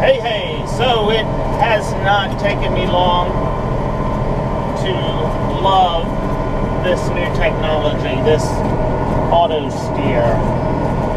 Hey, so it has not taken me long to love this new technology, this Autosteer.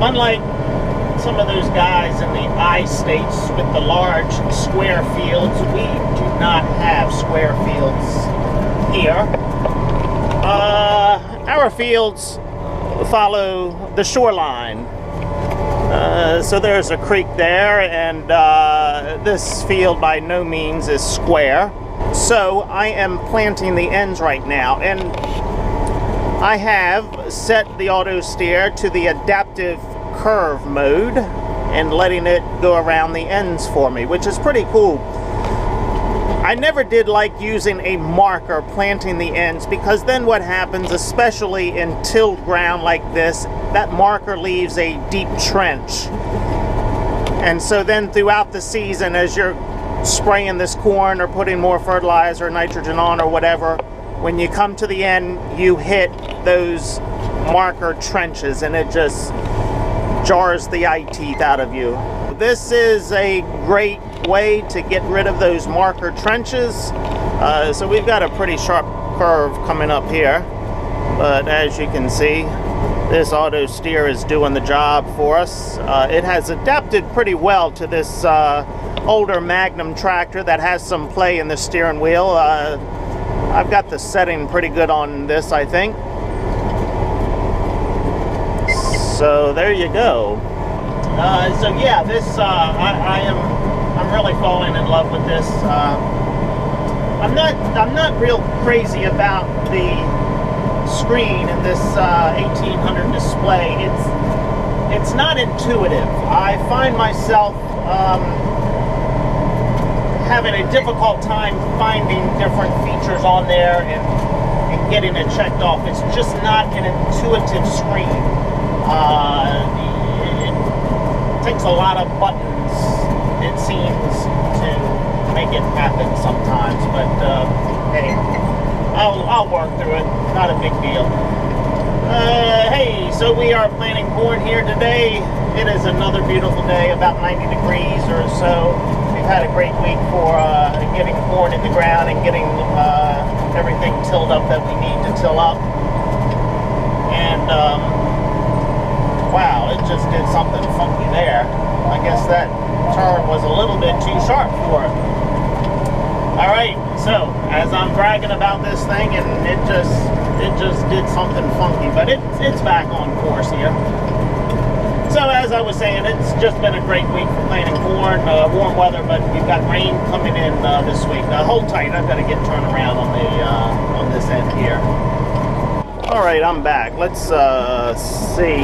Unlike some of those guys in the I states with the large square fields, we do not have square fields here. Our fields follow the shoreline. So there's a creek there, and this field by no means is square. So I am planting the ends right now, and I have set the Autosteer to the adaptive curve mode and letting it go around the ends for me, which is pretty cool. I never did like using a marker planting the ends, because then what happens, especially in tilled ground like this, that marker leaves a deep trench. And so then throughout the season, as you're spraying this corn or putting more fertilizer or nitrogen on or whatever, when you come to the end, you hit those marker trenches and it just jars the eye teeth out of you. This is a great way to get rid of those marker trenches. So we've got a pretty sharp curve coming up here, but as you can see, this Autosteer is doing the job for us. It has adapted pretty well to this older Magnum tractor that has some play in the steering wheel. I've got the setting pretty good on this, I think. So there you go. So yeah, this I'm really falling in love with this. I'm not real crazy about the screen in this 1800 display. It's not intuitive. I find myself having a difficult time finding different features on there and getting it checked off. It's just not an intuitive screen. It takes a lot of buttons, it seems, to make it happen sometimes, but hey, I'll work through it. Not a big deal. Hey, so we are planting corn here today. It is another beautiful day, about 90 degrees or so. We've had a great week for getting corn in the ground and getting everything tilled up that we need to till up. And wow, it just did something funky there. I guess that turn was a little bit too sharp for it. Alright, so as I'm bragging about this thing, and it just did something funky, but it's back on course here. So as I was saying, it's just been a great week for planting corn. Warm weather, but we've got rain coming in this week. Hold tight, I've got to get turned around on this end here. All right, I'm back. Let's see.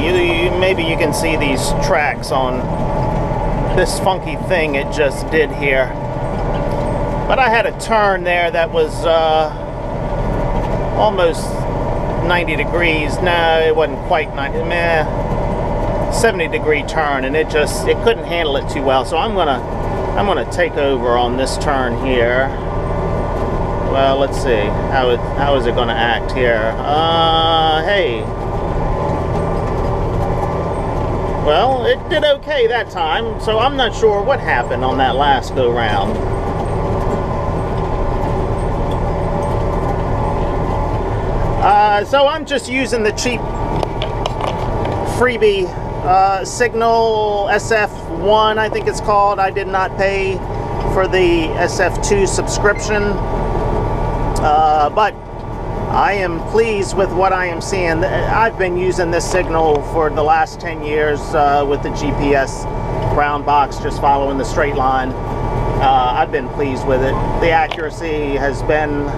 Maybe you can see these tracks on this funky thing it just did here. But I had a turn there that was almost 90 degrees. No, it wasn't quite 90. 70-degree turn, and it couldn't handle it too well. So I'm gonna take over on this turn here. Well, let's see. How is it going to act here? Hey. Well, it did okay that time, so I'm not sure what happened on that last go-round. So I'm just using the cheap freebie Signal SF1, I think it's called. I did not pay for the SF2 subscription. But I am pleased with what I am seeing. I've been using this signal for the last 10 years with the GPS brown box, just following the straight line. I've been pleased with it. The accuracy has been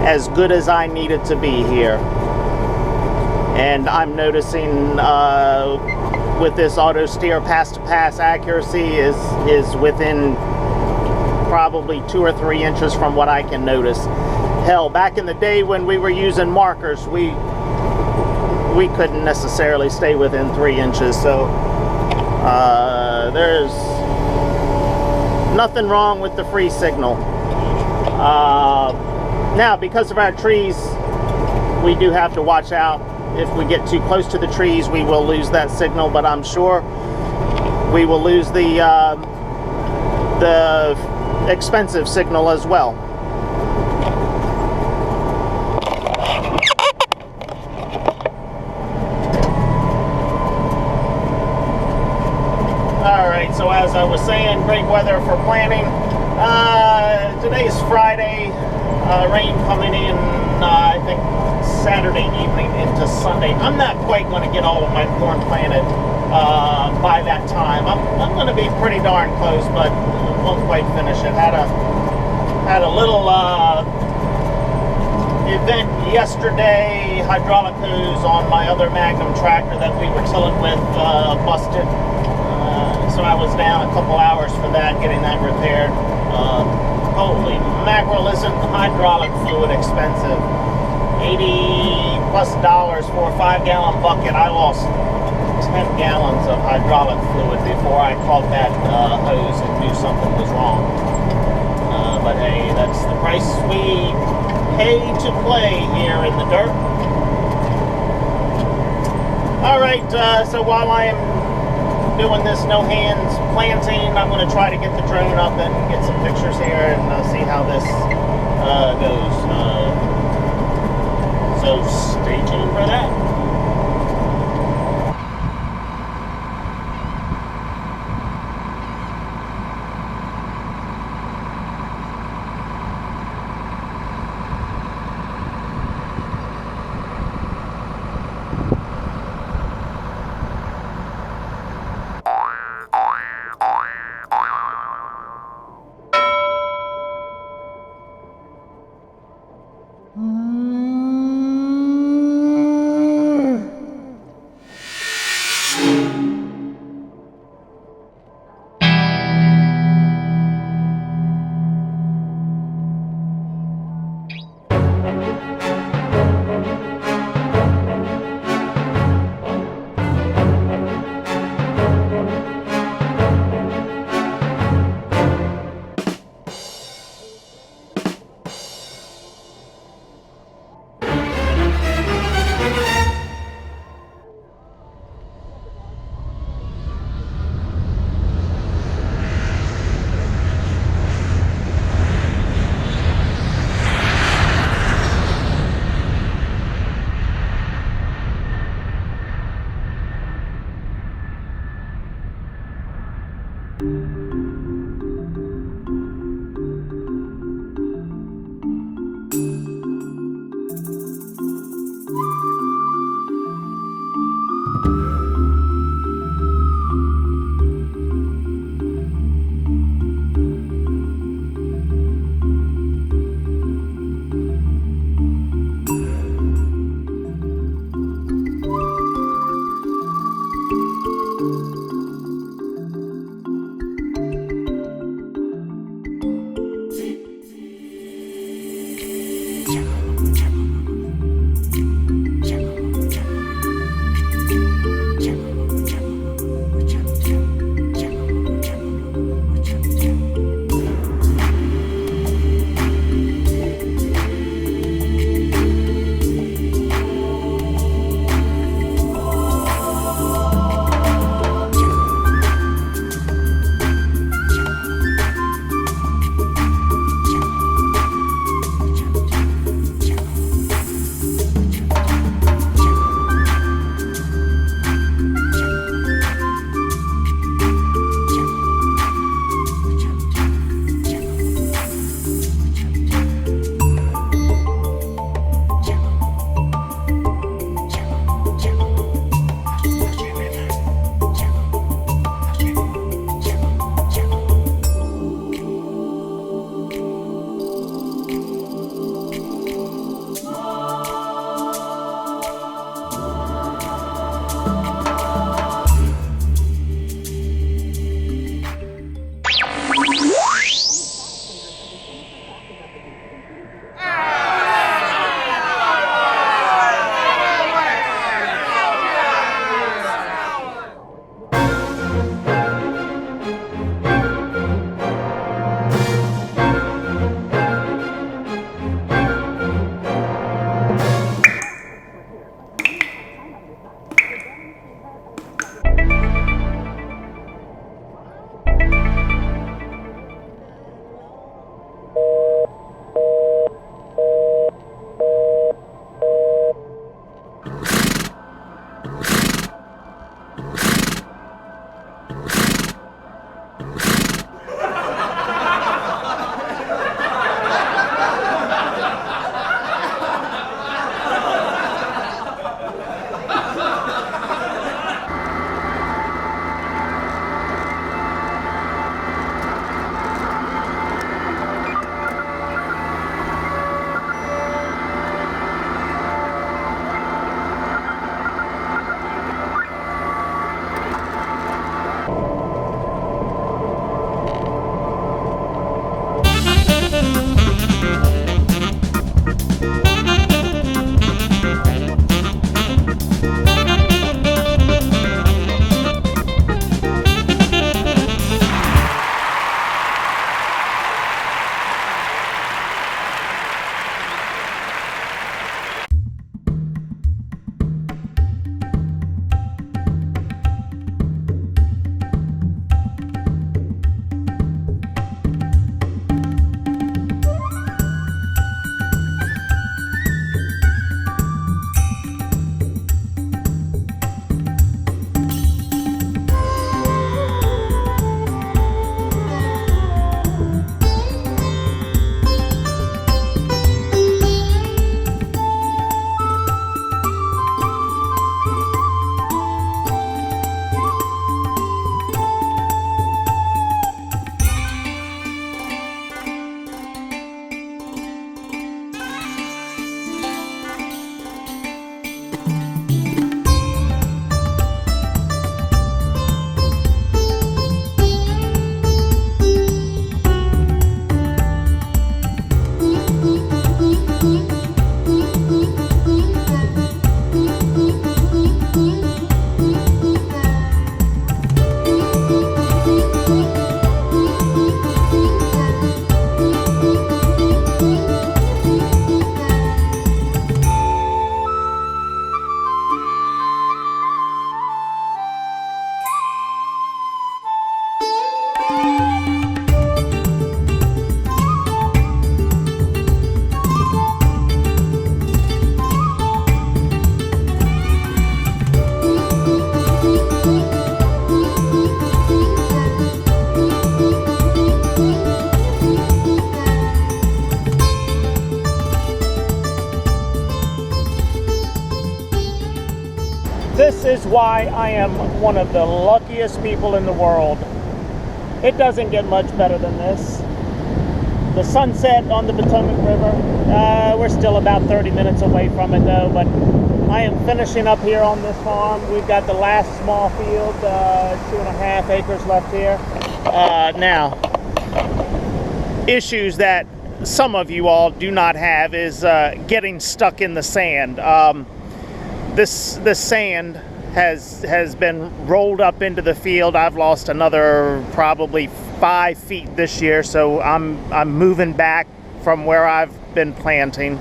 as good as I need it to be here. And I'm noticing with this Autosteer pass-to-pass accuracy is within probably 2 or 3 inches from what I can notice. Hell, back in the day when we were using markers, we couldn't necessarily stay within 3 inches. So there's nothing wrong with the free signal. Now, because of our trees, we do have to watch out. If we get too close to the trees, we will lose that signal, but I'm sure we will lose the expensive signal as well. Alright, so as I was saying, great weather for planting. Today's Friday, rain coming in, I think Saturday evening into Sunday. I'm not quite going to get all of my corn planted by that time. I'm going to be pretty darn close, but won't quite finish it. Had a little event yesterday. Hydraulic hose on my other Magnum tractor that we were tilling with busted. So I was down a couple hours for that, getting that repaired. Holy mackerel, isn't hydraulic fluid expensive? $80+ for a 5-gallon bucket. I lost 10 gallons of hydraulic fluid before I caught that hose and knew something was wrong. But hey, that's the price we pay to play here in the dirt. Alright, so while I am doing this no hands planting, I'm going to try to get the drone up and get some pictures here and see how this goes. So stay tuned for that. This is why I am one of the luckiest people in the world. It doesn't get much better than this. The sunset on the Potomac River. We're still about 30 minutes away from it though, but I am finishing up here on this farm. We've got the last small field, 2.5 acres left here. Now, issues that some of you all do not have is getting stuck in the sand. This sand has been rolled up into the field. I've lost another probably 5 feet this year, so I'm moving back from where I've been planting.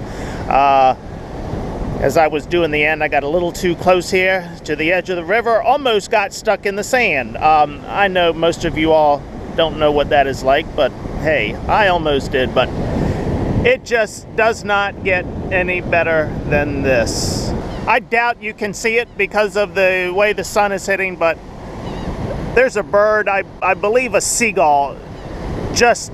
As I was doing the end, I got a little too close here to the edge of the river, almost got stuck in the sand. I know most of you all don't know what that is like, but hey, I almost did, but it just does not get any better than this. I doubt you can see it because of the way the sun is hitting, but there's a bird, I believe a seagull, just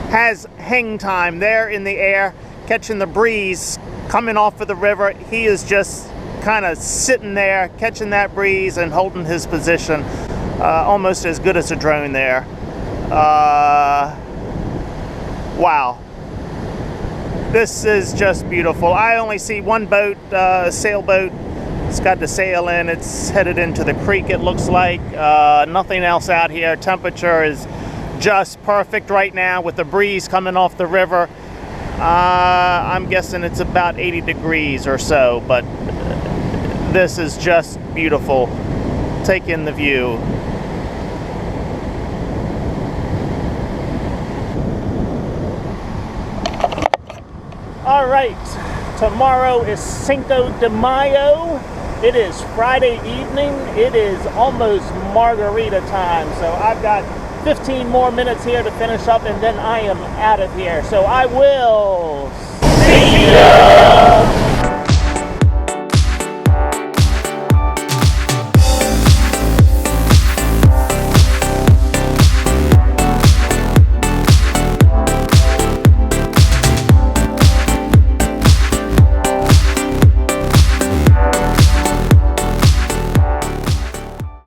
has hang time there in the air, catching the breeze coming off of the river. He is just kind of sitting there, catching that breeze and holding his position, almost as good as a drone there. Wow. This is just beautiful. I only see one boat, a sailboat. It's got the sail in. It's headed into the creek, it looks like. Nothing else out here. Temperature is just perfect right now with the breeze coming off the river. I'm guessing it's about 80 degrees or so, but this is just beautiful. Take in the view. All right, tomorrow is Cinco de Mayo. It is Friday evening. It is almost margarita time, so I've got 15 more minutes here to finish up, and then I am out of here. So I will